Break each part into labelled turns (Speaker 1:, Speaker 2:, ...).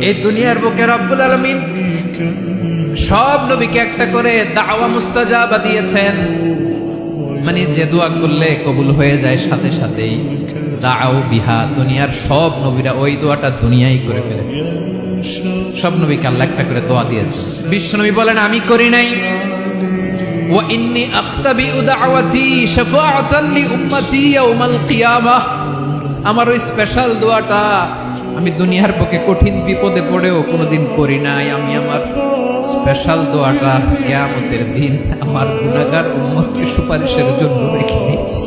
Speaker 1: এই দুনিয়ার বুকে রব্বুল আলামিন সব নবীকে একটা করে দাওয়া মুস্তাজাবা দিয়েছেন, মানে যে দোয়া করলে কবুল হয়ে যায় সাথে সাথেই। দাও বিহা, দুনিয়ার সব নবীরা ওই দোয়াটা দুনিয়ায় করে ফেলেছে। সব নবীকে আল্লাহ একটা করে দোয়া দিয়েছে। বিশ্বনবী বলেন আমি করি নাই। ওয়া ইন্নী আখতাবিউ দাওয়াতি শাফাআতান লি উম্মতি ইয়াউমাল কিয়ামাহ, আমার ওই স্পেশাল দোয়াটা আমি দুনিয়ার বুকে কঠিন বিপদে পড়েও কোনোদিন করি নাই। আমি আমার স্পেশাল দোয়াটা কিয়ামতের দিন আমার গুনাহগার উম্মতকে সুপারিশের জন্য রেখে দিয়েছি।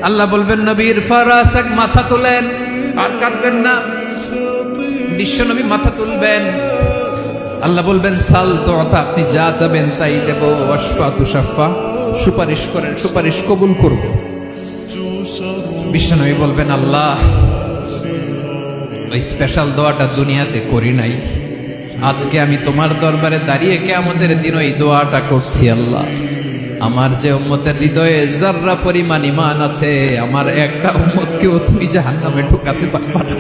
Speaker 1: আল্লাহ বলবেন নবীর ফারাসাক, মাথা তোলেন, আর কাটবেন না। বিশ্বনবী মাথা তুলবেন, আল্লাহ বলবেন সাল তোতা, আপনি যা চাবেন তাই দেব। ওয়াশফা তুশাফা, সুপারিশ করেন, সুপারিশ কবুল করব। বিশ্বনবী বলবেন আল্লাহ ওই স্পেশাল দোয়াটা দুনিয়াতে করি নাই, আজকে আমি তোমার দরবারে দাঁড়িয়ে কিয়ামতের দিন ওই দোয়াটা করছি। আল্লাহ আমার যে উম্মতের হৃদয়ে যাররা পরিমাণ ঈমান আছে, আমার একটা উম্মতকেও তুমি জাহান্নামে ঢুকাতে পারবা না।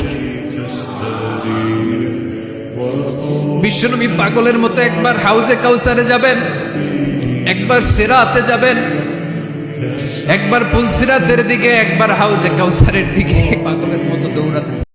Speaker 1: বিশ্বনবী পাগলের মতো একবার হাউজে কাউসারে যাবেন, একবার সিরাতে যাবেন, একবার পুলসিরাতের দিকে, একবার হাউজে কাউসারের দিকে পাগলের মতো দৌড়াতে